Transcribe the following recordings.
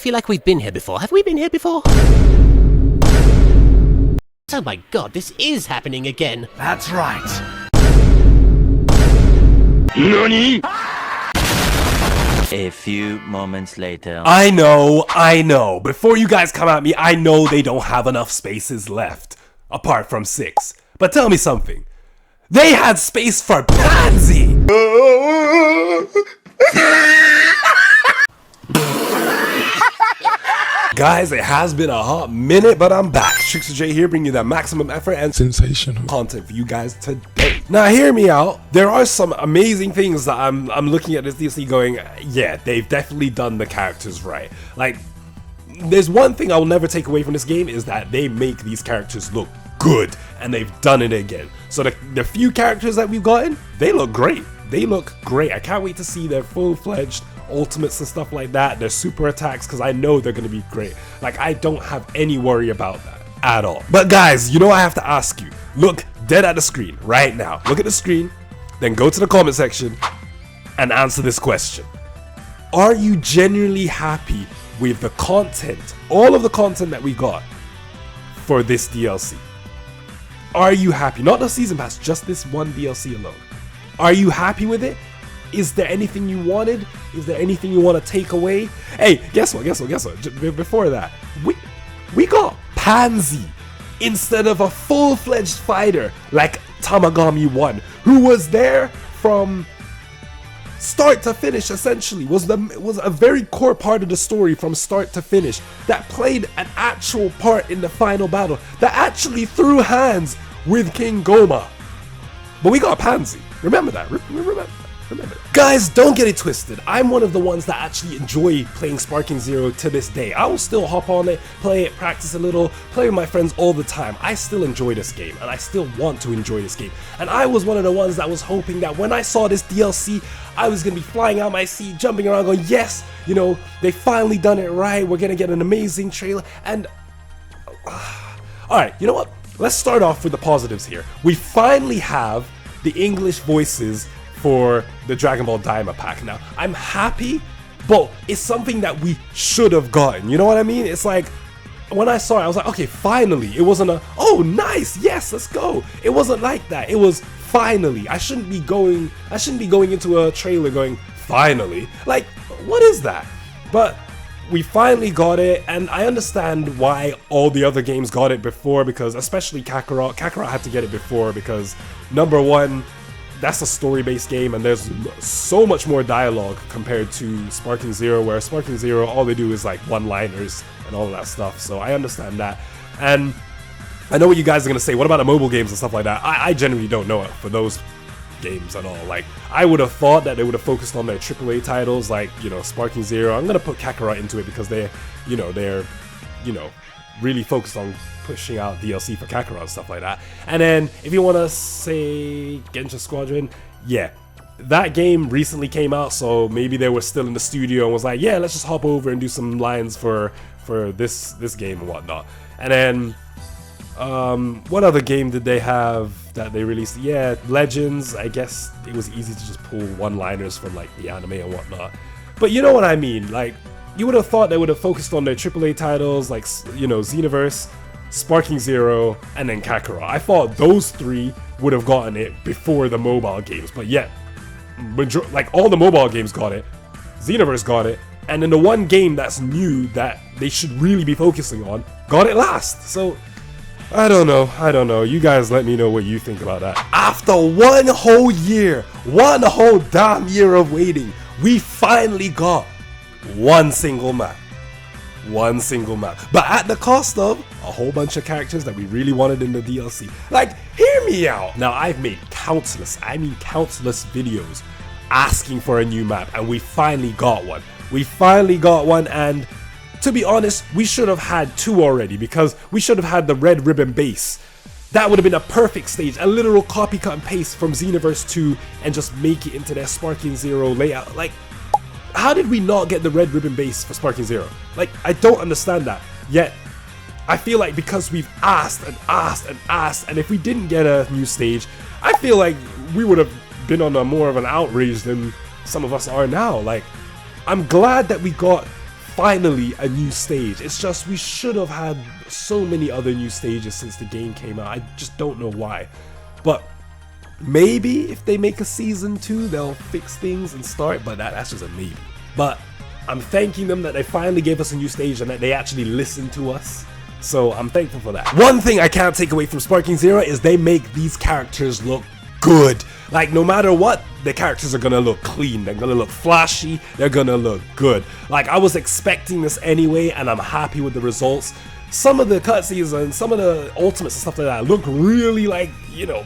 feel like we've been here before. Have we been here before? Oh my god, this is happening again. That's right. NANI?! A few moments later. I know. Before you guys come at me, I know they don't have enough spaces left. Apart from 6. But tell me something. They had space for Pansy! Guys, it has been a hot minute, but I'm back. Trickster J here, bringing you that maximum effort and sensational content for you guys today. Now, hear me out. There are some amazing things that I'm looking at this DLC going, yeah, they've definitely done the characters right. Like, there's one thing I will never take away from this game is that they make these characters look good, and they've done it again. So the few characters that we've gotten, they look great. They look great. I can't wait to see their full-fledged ultimates and stuff like that, their super attacks, because I know they're going to be great. Like, I don't have any worry about that at all. But guys, you know I have to ask you, look dead at the screen right now. Look at the screen, then go to the comment section and answer this question. Are you genuinely happy with the content, all of the content that we got for this DLC? Are you happy? Not the season pass, just this one DLC alone. Are you happy with it? Is there anything you wanted? Is there anything you want to take away? Hey, guess what? Before that, we got Pansy instead of a full-fledged fighter like Tamagami 1, who was there from start to finish, essentially, was a very core part of the story from start to finish, that played an actual part in the final battle, that actually threw hands with King Goma. But we got Pansy. Remember that. Remember that. Guys, don't get it twisted. I'm one of the ones that actually enjoy playing Sparking Zero to this day. I will still hop on it, play it, practice a little, play with my friends all the time. I still enjoy this game, and I still want to enjoy this game. And I was one of the ones that was hoping that when I saw this DLC, I was going to be flying out my seat, jumping around, going, yes, you know, they finally done it right. We're going to get an amazing trailer. And, alright, you know what? Let's start off with the positives here. We finally have the English voices for the Dragon Ball Daima pack. Now, I'm happy, but it's something that we should have gotten. You know what I mean? It's like, when I saw it, I was like, okay, finally. It wasn't a, oh, nice, yes, let's go. It wasn't like that. It was finally. I shouldn't be going into a trailer going, finally. Like, what is that? But we finally got it, and I understand why all the other games got it before, because especially Kakarot had to get it before because, number one, that's a story-based game, and there's so much more dialogue compared to Sparking Zero, where Sparking Zero, all they do is like one-liners and all of that stuff, so I understand that. And I know what you guys are going to say, what about the mobile games and stuff like that? I genuinely don't know it for those games at all. Like, I would have thought that they would have focused on their AAA titles, like, you know, Sparking Zero. I'm going to put Kakarot into it because they're really focused on pushing out DLC for Kakarot and stuff like that. And then if you want to say Genshin Squadron, yeah, that game recently came out, so maybe they were still in the studio and was like, yeah, let's just hop over and do some lines for this game and whatnot. And then what other game did they have that they released? Yeah, Legends. I guess it was easy to just pull one-liners from like the anime and whatnot. But you know what I mean, like, you would have thought they would have focused on their AAA titles, like, you know, Xenoverse, Sparking Zero, and then Kakarot. I thought those three would have gotten it before the mobile games, but yet, like, all the mobile games got it, Xenoverse got it, and then the one game that's new that they should really be focusing on got it last. So, I don't know. You guys let me know what you think about that. After one whole damn year of waiting, we finally got one single map. But at the cost of a whole bunch of characters that we really wanted in the DLC. Like, hear me out. Now, I've made countless videos asking for a new map, and we finally got one. And to be honest, we should have had two already, because we should have had the red ribbon base. That would have been a perfect stage, a literal copy cut and paste from Xenoverse 2 and just make it into their Sparking Zero layout. Like, how did we not get the red ribbon base for Sparking Zero? Like, I don't understand that. Yet, I feel like because we've asked, and if we didn't get a new stage, I feel like we would have been on a more of an outrage than some of us are now. Like, I'm glad that we got finally a new stage. It's just we should have had so many other new stages since the game came out. I just don't know why. But maybe if they make a season 2, they'll fix things and start, but that's just a maybe. But I'm thanking them that they finally gave us a new stage and that they actually listened to us. So I'm thankful for that. One thing I can't take away from Sparking Zero is they make these characters look good. Like, no matter what, the characters are gonna look clean, they're gonna look flashy, they're gonna look good. Like, I was expecting this anyway, and I'm happy with the results. Some of the cutscenes and some of the ultimates and stuff like that look really, like, you know,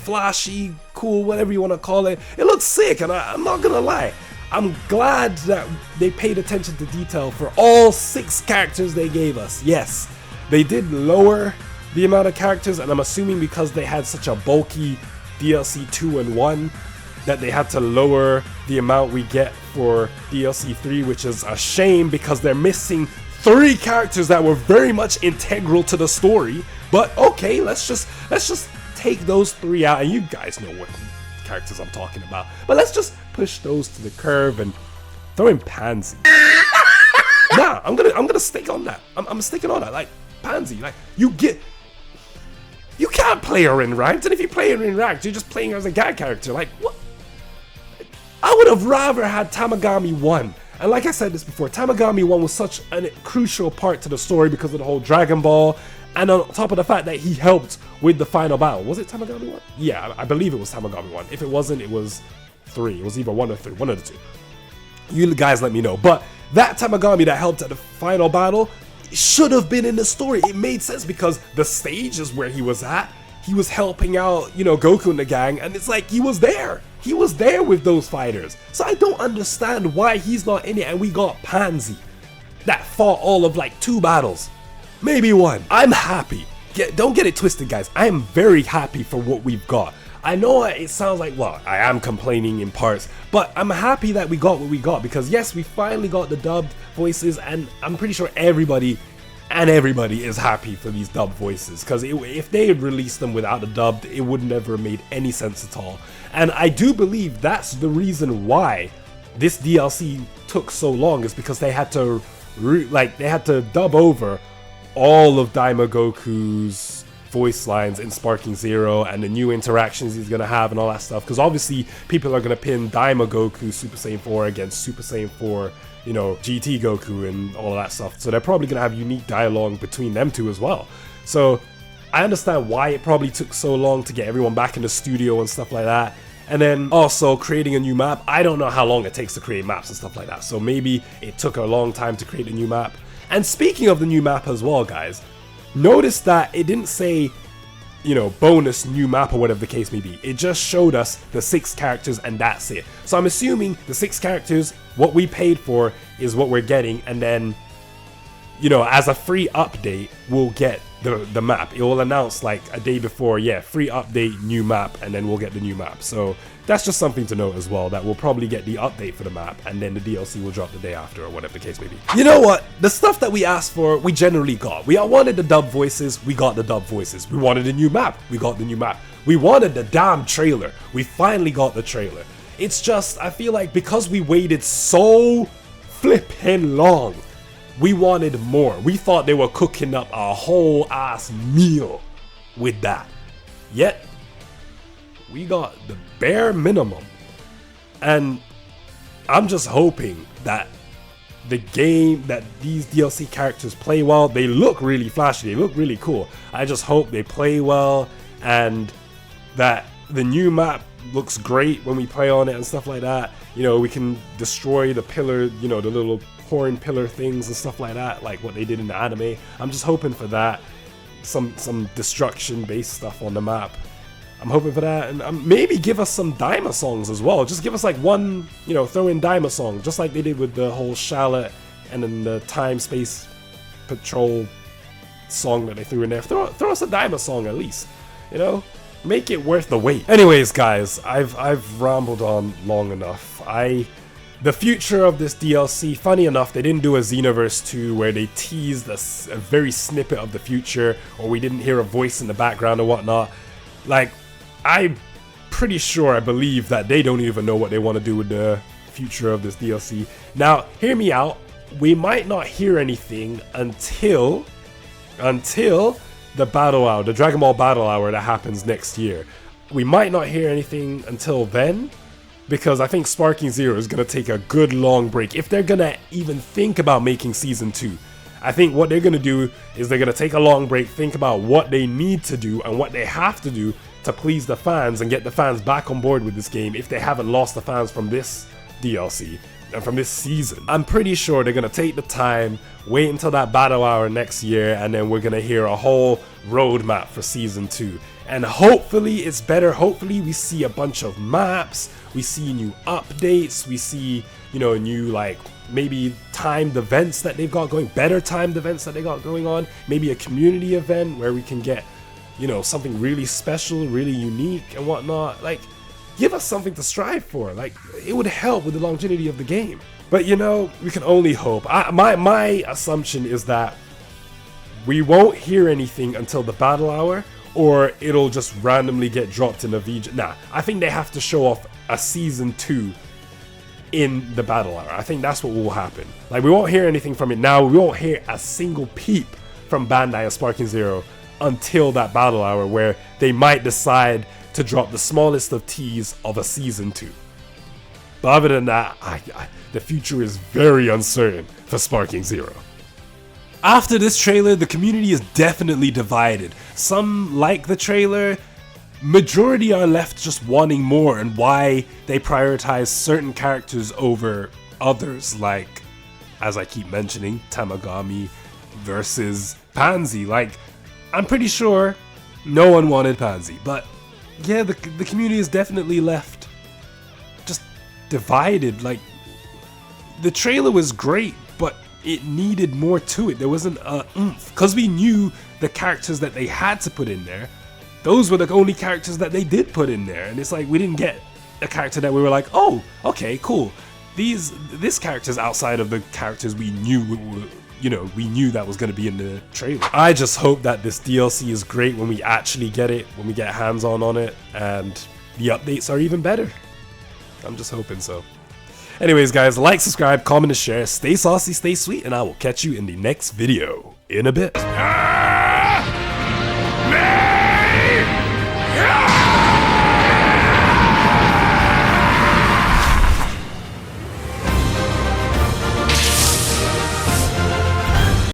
flashy, cool, whatever you want to call it. It looks sick, and I'm not gonna lie, I'm glad that they paid attention to detail for all 6 characters they gave us. Yes, they did lower the amount of characters, and I'm assuming because they had such a bulky DLC 2 and 1 that they had to lower the amount we get for DLC 3, which is a shame because they're missing 3 characters that were very much integral to the story. But okay, let's just take those 3 out, and you guys know what characters I'm talking about. But let's just push those to the curb and throw in Pansy. Nah, I'm gonna stick on that. I'm sticking on that. Like, Pansy, like, you can't play her in ranked, and if you play her in ranked, you're just playing her as a gag character. Like, what? I would have rather had Tamagami 1. And like I said this before, Tamagami 1 was such a crucial part to the story because of the whole Dragon Ball, and on top of the fact that he helped with the final battle. Was it Tamagami 1? Yeah, I believe it was Tamagami 1. If it wasn't, it was 3. It was either 1 or 3, one of the 2. You guys let me know. But that Tamagami that helped at the final battle should have been in the story. It made sense because the stage is where he was at. He was helping out, you know, Goku and the gang, and it's like he was there. He was there with those fighters. So I don't understand why he's not in it, and we got Pansy that fought all of like 2 battles. Maybe 1. I'm happy. Don't get it twisted, guys. I am very happy for what we've got. I know it sounds like, well, I am complaining in parts, but I'm happy that we got what we got because yes, we finally got the dubbed voices, and I'm pretty sure everybody is happy for these dubbed voices because if they had released them without the dubbed, it would never have made any sense at all. And I do believe that's the reason why this DLC took so long, is because they had to dub over all of Daima Goku's voice lines in Sparking Zero and the new interactions he's gonna have and all that stuff, because obviously people are gonna pin Daima Goku Super Saiyan 4 against Super Saiyan 4, you know, GT Goku and all of that stuff, so they're probably gonna have unique dialogue between them two as well. So I understand why it probably took so long to get everyone back in the studio and stuff like that. And then also creating a new map, I don't know how long it takes to create maps and stuff like that, so maybe it took a long time to create a new map. And speaking of the new map as well, guys, notice that it didn't say, you know, bonus new map or whatever the case may be. It just showed us the 6 characters and that's it. So I'm assuming the 6 characters, what we paid for is what we're getting, and then, you know, as a free update, we'll get the map. It will announce like a day before, yeah, free update, new map, and then we'll get the new map. So that's just something to note as well, that we'll probably get the update for the map and then the DLC will drop the day after or whatever the case may be. You know what? The stuff that we asked for, we generally got. We all wanted the dub voices, we got the dub voices. We wanted a new map, we got the new map. We wanted the damn trailer, we finally got the trailer. It's just, I feel like because we waited so flippin' long, we wanted more. We thought they were cooking up a whole ass meal with that. Yet, we got the bare minimum. And I'm just hoping that the game, that these DLC characters play well. They look really flashy, they look really cool. I just hope they play well and that the new map looks great when we play on it and stuff like that. You know, we can destroy the pillar, you know, the little horn pillar things and stuff like that, like what they did in the anime. I'm just hoping for that. Some destruction based stuff on the map. I'm hoping for that, and maybe give us some Daima songs as well. Just give us like one, you know, throw in Daima song, just like they did with the whole Charlotte and then the Time Space Patrol song that they threw in there. Throw us a Daima song at least, you know? Make it worth the wait. Anyways, guys, I've rambled on long enough. The future of this DLC, funny enough, they didn't do a Xenoverse 2 where they teased a very snippet of the future, or we didn't hear a voice in the background or whatnot. Like, I'm pretty sure, I believe that they don't even know what they want to do with the future of this DLC. Now, hear me out. we might not hear anything until the battle hour, the Dragon Ball battle hour that happens next year. We might not hear anything until then, because I think Sparking Zero is going to take a good long break. If they're going to even think about making Season 2, I think what they're going to do is they're going to take a long break, think about what they need to do and what they have to do to please the fans and get the fans back on board with this game if they haven't lost the fans from this DLC and from this season. I'm pretty sure they're going to take the time, wait until that battle hour next year, and then we're going to hear a whole roadmap for Season 2. And hopefully it's better. Hopefully we see a bunch of maps, we see new updates, we see, you know, new like maybe timed events that they've got going, better timed events that they got going on, maybe a community event where we can get, you know, something really special, really unique and whatnot. Like, give us something to strive for. Like, it would help with the longevity of the game. But you know, we can only hope. My assumption is that we won't hear anything until the battle hour, or it'll just randomly get dropped in a VG. Nah, I think they have to show off a Season 2 in the battle hour. I think that's what will happen. Like, we won't hear anything from it now. We won't hear a single peep from Bandai and Sparking Zero until that battle hour, where they might decide to drop the smallest of teas of a Season 2. But other than that, the future is very uncertain for Sparking Zero. After this trailer, the community is definitely divided. Some like the trailer, majority are left just wanting more, and why they prioritize certain characters over others, like, as I keep mentioning, Tamagami versus Pansy. Like, I'm pretty sure no one wanted Pansy, but yeah, the community is definitely left just divided. Like, the trailer was great, but it needed more to it. There wasn't a oomph, because we knew the characters that they had to put in there. Those were the only characters that they did put in there, and it's like we didn't get a character that we were like, oh, okay, cool. This character's outside of the characters we knew, we knew that was going to be in the trailer. I just hope that this DLC is great when we actually get it, when we get hands-on it, and the updates are even better. I'm just hoping so. Anyways, guys, like, subscribe, comment, and share. Stay saucy, stay sweet, and I will catch you in the next video in a bit.